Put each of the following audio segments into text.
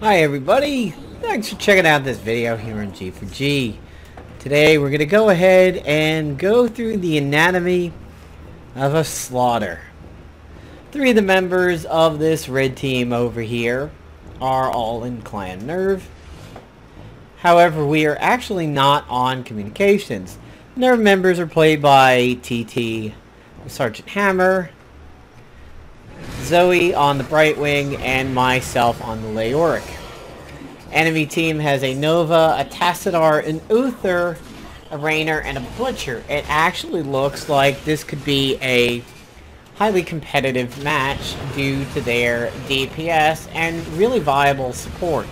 Hi everybody, thanks for checking out this video here on G4G. Today we're going to go ahead and go through the anatomy of a slaughter. Three of the members of this red team over here are all in Clan Nerve. However, we are actually not on communications. Nerve members are played by TT, Sergeant Hammer, Zoe on the Brightwing, and myself on the Leoric. Enemy team has a Nova, a Tassadar, an Uther, a Rainer, and a Butcher. It actually looks like this could be a highly competitive match due to their DPS and really viable support.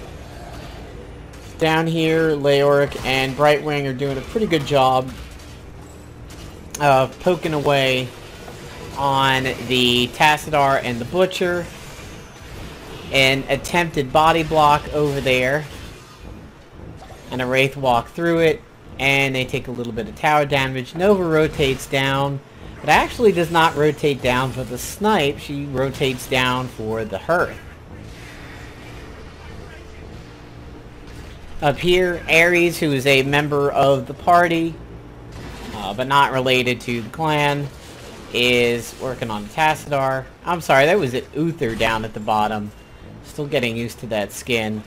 Down here, Leoric and Brightwing are doing a pretty good job of poking away on the Tassadar and the Butcher. An attempted body block over there, and a Wraith walk through it, and they take a little bit of tower damage. Nova rotates down, but actually does not rotate down for the snipe. She rotates down for the hearth. Up here, Ares, who is a member of the party, but not related to the clan, is working on the Tassadar. I'm sorry, that was it, Uther down at the bottom. Still getting used to that skin.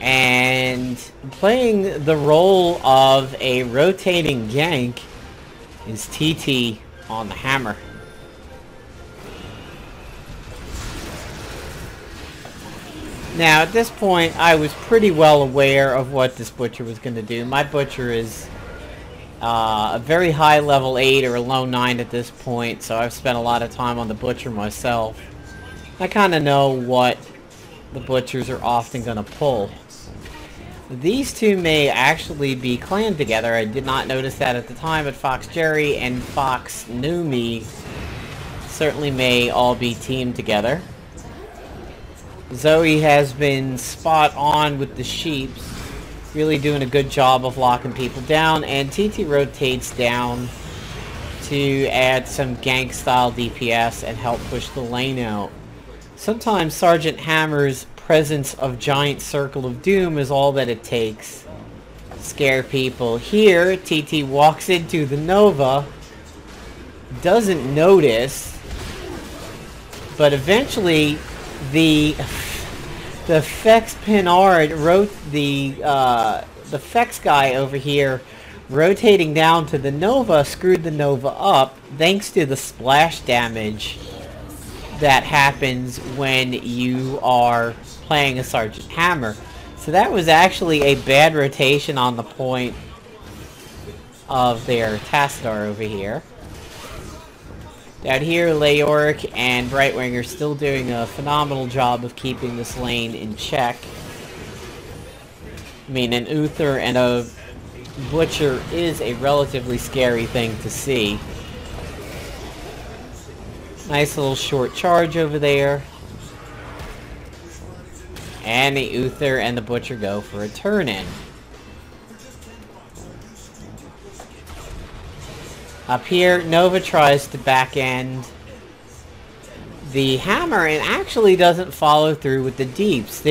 And playing the role of a rotating gank is TT on the Hammer. Now at this point I was pretty well aware of what this Butcher was going to do. My Butcher is a very high level 8 or a low 9 at this point, so I've spent a lot of time on the Butcher myself. I kind of know what the Butchers are often going to pull. These two may actually be clan together. I did not notice that at the time, but Fox Jerry and Fox Numi certainly may all be teamed together. Zoe has been spot on with the sheeps, really doing a good job of locking people down, and TT rotates down to add some gank style DPS and help push the lane out. Sometimes Sergeant Hammer's presence of giant circle of doom is all that it takes to scare people. Here, TT walks into the Nova, doesn't notice, but eventually the Fex Pinard wrote the Fex guy over here rotating down to the Nova screwed the Nova up thanks to the splash damage that happens when you are playing a Sergeant Hammer. So that was actually a bad rotation on the point of their Tassadar over here. Down here, Leoric and Brightwing are still doing a phenomenal job of keeping this lane in check. I mean, an Uther and a Butcher is a relatively scary thing to see. Nice little short charge over there. And the Uther and the Butcher go for a turn-in. Up here, Nova tries to back end the Hammer and actually doesn't follow through with the deeps.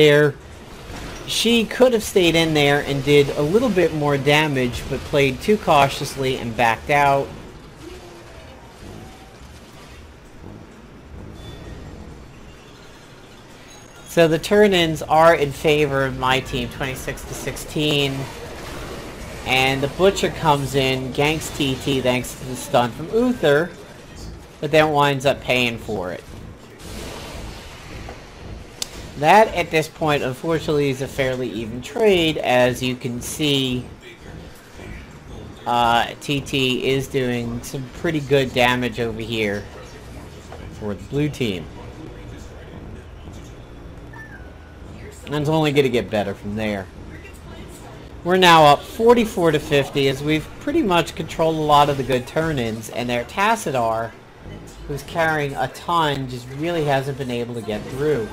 She could have stayed in there and did a little bit more damage, but played too cautiously and backed out. So the turn-ins are in favor of my team, 26-16. And the Butcher comes in, ganks TT thanks to the stun from Uther, but then winds up paying for it. That, at this point, unfortunately, is a fairly even trade. As you can see, TT is doing some pretty good damage over here for the blue team. And it's only going to get better from there. We're now up 44-50 as we've pretty much controlled a lot of the good turn-ins, and their Tassadar, who's carrying a ton, just really hasn't been able to get through.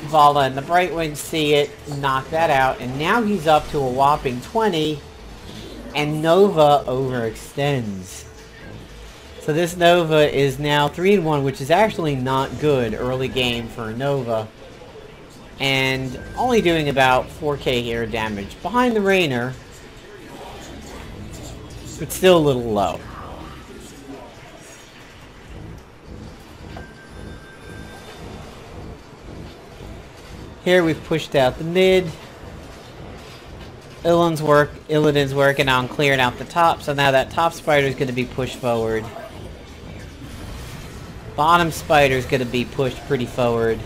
Vala and the Brightwing see it, knock that out, and now he's up to a whopping 20, and Nova overextends. So this Nova is now 3-1, which is actually not good early game for a Nova. And only doing about 4k air damage. Behind the Rainer, but still a little low. Here we've pushed out the mid. Illidan's working on clearing out the top, so now that top spider is going to be pushed forward. Bottom spider is going to be pushed pretty forward.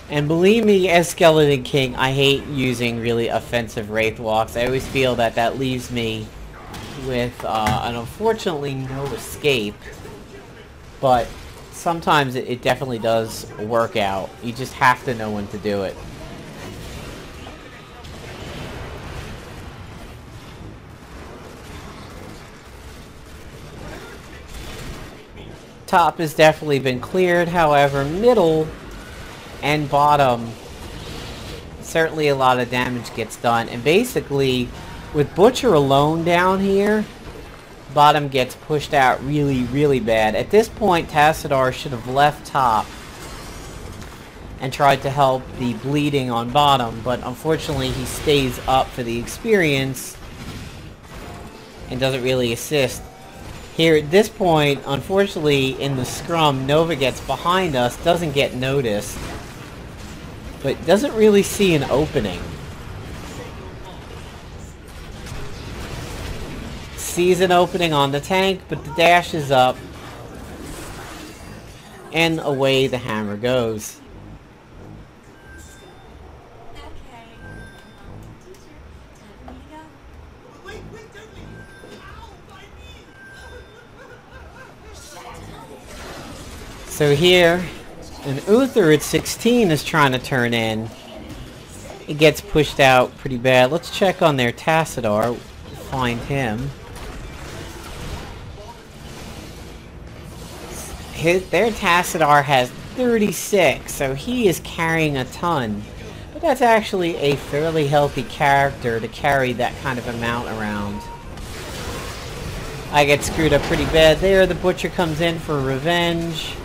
And believe me, as Skeleton King, I hate using really offensive Wraith Walks. I always feel that that leaves me with an unfortunately no escape. But sometimes it definitely does work out. You just have to know when to do it. Top has definitely been cleared, however, middle and bottom, certainly a lot of damage gets done. And basically, with Butcher alone down here, bottom gets pushed out really, really bad. At this point, Tassadar should have left top and tried to help the bleeding on bottom, but unfortunately he stays up for the experience and doesn't really assist. Here at this point, unfortunately, in the scrum, Nova gets behind us, doesn't get noticed, but doesn't really see an opening. Sees an opening on the tank, but the dash is up, and away the hammer goes. So here, an Uther at 16 is trying to turn in. It gets pushed out pretty bad. Let's check on their Tassadar. Find him. Their Tassadar has 36, so he is carrying a ton. But that's actually a fairly healthy character to carry that kind of amount around. I get screwed up pretty bad there. The Butcher comes in for revenge.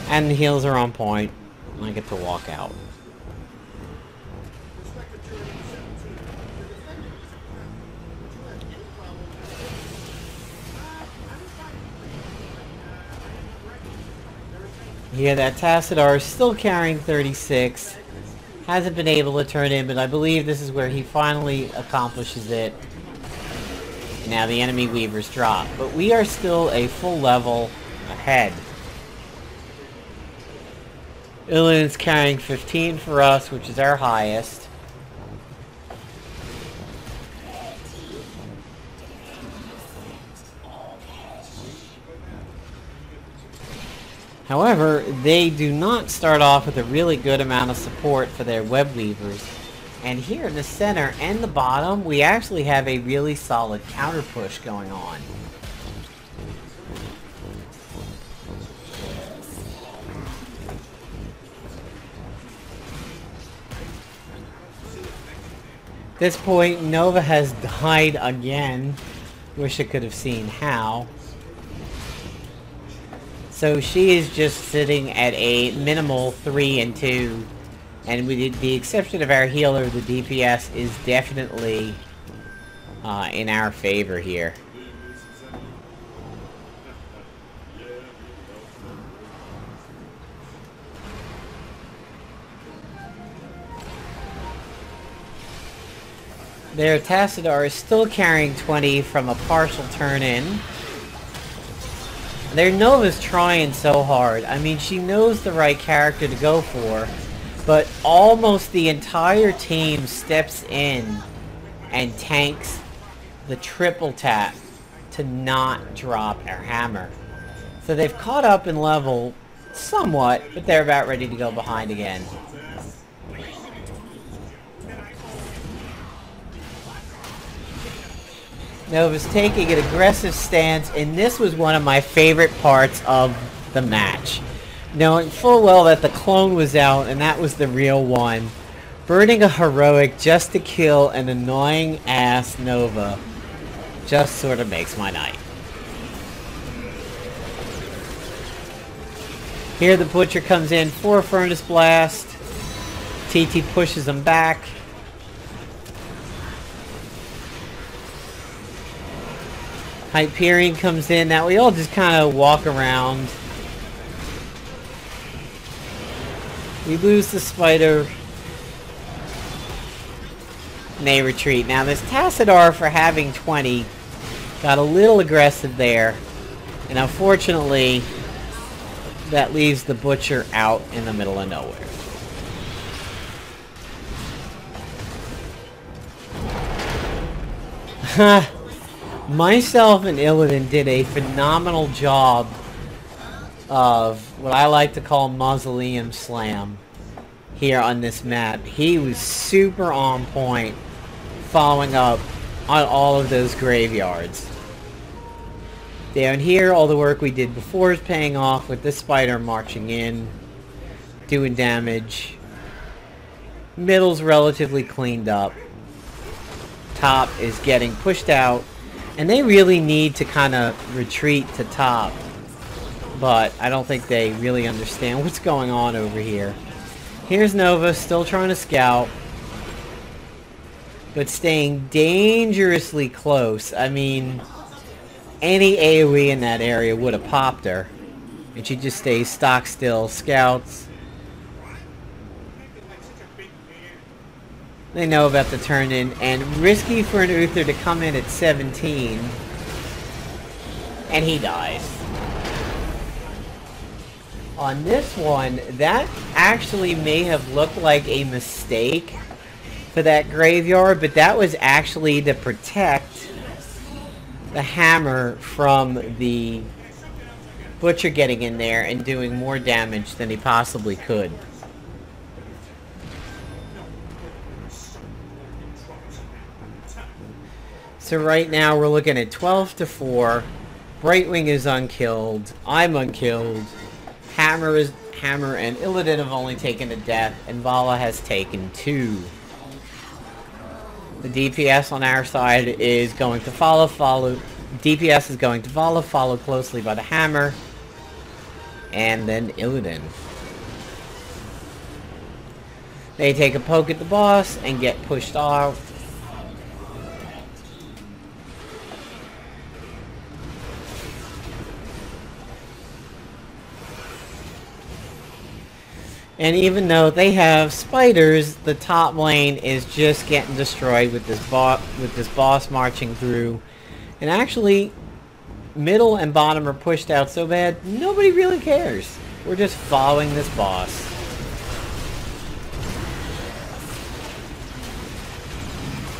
And the heals are on point. And I get to walk out. Yeah, that Tassadar is still carrying 36. Hasn't been able to turn in, but I believe this is where he finally accomplishes it. Now the enemy Weavers drop. But we are still a full level ahead. Illidan's carrying 15 for us, which is our highest. However, they do not start off with a really good amount of support for their web weavers. And here in the center and the bottom, we actually have a really solid counter push going on. At this point, Nova has died again. Wish I could have seen how. So she is just sitting at a minimal 3 and 2. And with the exception of our healer, the DPS is definitely in our favor here. Their Tassadar is still carrying 20 from a partial turn-in. Their Nova's trying so hard. I mean, she knows the right character to go for, but almost the entire team steps in and tanks the triple tap to not drop our hammer. So they've caught up in level somewhat, but they're about ready to go behind again. Nova's taking an aggressive stance, and this was one of my favorite parts of the match. Knowing full well that the clone was out, and that was the real one. Burning a heroic just to kill an annoying ass Nova. just sort of makes my night. Here the Butcher comes in for a Furnace Blast. TT pushes him back. Hyperion comes in. Now we all just kind of walk around. We lose the spider. And they retreat. Now this Tassadar, for having 20, got a little aggressive there. And unfortunately, that leaves the Butcher out in the middle of nowhere. Myself and Illidan did a phenomenal job of what I like to call Mausoleum Slam here on this map. He was super on point following up on all of those graveyards. Down here, all the work we did before is paying off with this spider marching in, doing damage. Middle's relatively cleaned up. Top is getting pushed out. And they really need to kind of retreat to top. But I don't think they really understand what's going on over here. Here's Nova, still trying to scout. But staying dangerously close. I mean, any AoE in that area would have popped her. And she just stays stock still, scouts. They know about the turn in, and risky for an Uther to come in at 17. And he dies. On this one, that actually may have looked like a mistake for that graveyard, but that was actually to protect the Hammer from the Butcher getting in there and doing more damage than he possibly could. So right now we're looking at 12-4. Brightwing is unkilled. I'm unkilled. Hammer and Illidan have only taken a death, and Vala has taken 2. The DPS on our side is going to follow. DPS is going to follow, followed closely by the Hammer, and then Illidan. They take a poke at the boss and get pushed off. And even though they have spiders, the top lane is just getting destroyed with this boss marching through. And actually, middle and bottom are pushed out so bad, nobody really cares. We're just following this boss.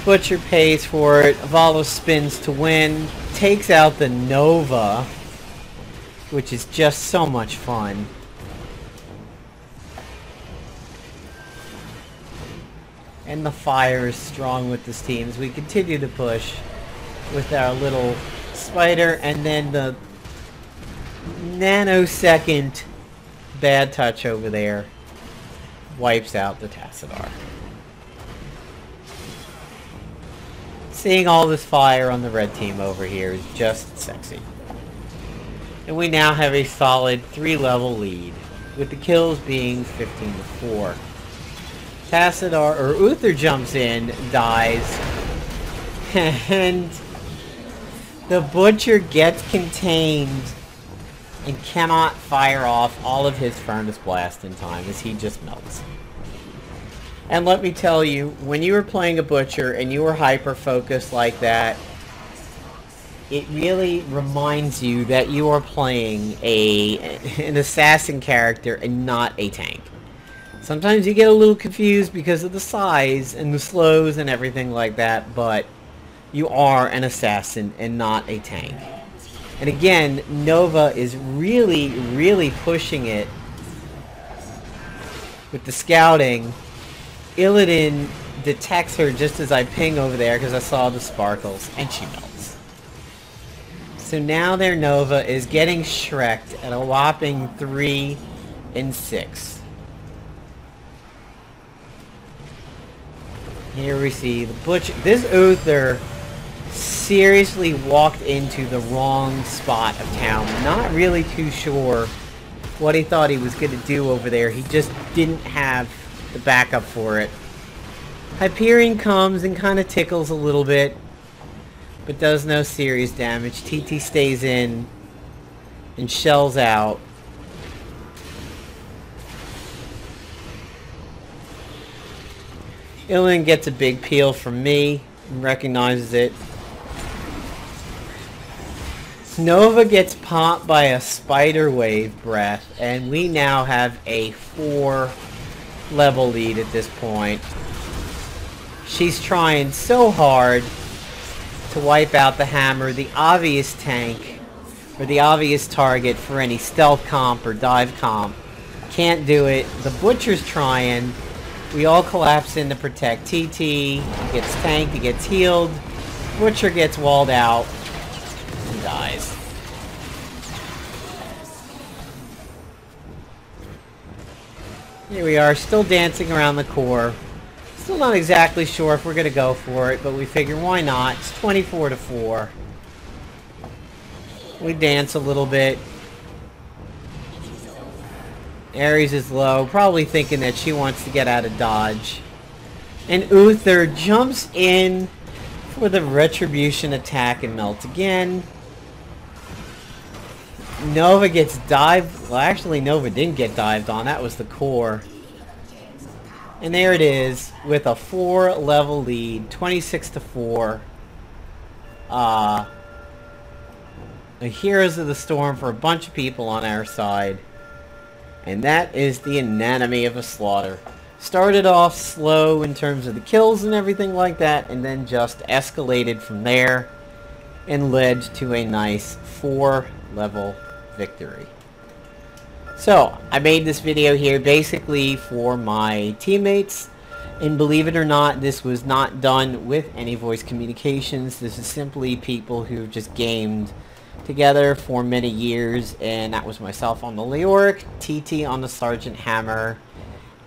Butcher pays for it. Vala spins to win. Takes out the Nova, which is just so much fun. And the fire is strong with this team as we continue to push with our little spider, and then the nanosecond bad touch over there wipes out the Tassadar. Seeing all this fire on the red team over here is just sexy. And we now have a solid 3-level lead, with the kills being 15-4. Tassadar, or Uther, jumps in, dies, and the Butcher gets contained and cannot fire off all of his Furnace Blast in time as he just melts. And let me tell you, when you are playing a Butcher and you are hyper-focused like that, it really reminds you that you are playing an assassin character and not a tank. Sometimes you get a little confused because of the size and the slows and everything like that, but you are an assassin and not a tank. And again, Nova is really, really pushing it with the scouting. Illidan detects her just as I ping over there because I saw the sparkles, and she melts. So now their Nova is getting Shrek'd at a whopping 3 and 6. Here we see the Butcher. This Uther seriously walked into the wrong spot of town. Not really too sure what he thought he was going to do over there. He just didn't have the backup for it. Hyperion comes and kind of tickles a little bit, but does no serious damage. TT stays in and shells out. Ilian gets a big peel from me and recognizes it. Nova gets popped by a spider wave breath, and we now have a 4-level lead at this point. She's trying so hard to wipe out the Hammer, the obvious tank, or the obvious target for any stealth comp or dive comp. Can't do it. The Butcher's trying. We all collapse in to protect TT. He gets tanked, he gets healed. Butcher gets walled out and dies. Here we are, still dancing around the core. Still not exactly sure if we're going to go for it, but we figure why not. It's 24-4. We dance a little bit. Ares is low, probably thinking that she wants to get out of dodge. And Uther jumps in for the retribution attack and melts again. Nova gets dived. Well, actually, Nova didn't get dived on. That was the core. And there it is, with a 4-level lead, 26-4. A Heroes of the Storm for a bunch of people on our side. And that is the anatomy of a slaughter. Started off slow in terms of the kills and everything like that, and then just escalated from there and led to a nice 4-level victory. So, I made this video here basically for my teammates, and believe it or not, this was not done with any voice communications. This is simply people who just gamed together for many years, and that was myself on the Leoric, TT on the Sergeant Hammer,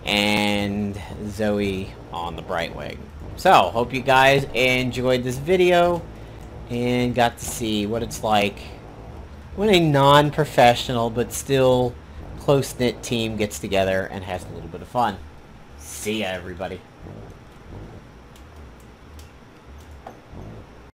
and Zoe on the Brightwing. So, hope you guys enjoyed this video and got to see what it's like when a non-professional but still close-knit team gets together and has a little bit of fun. See ya, everybody.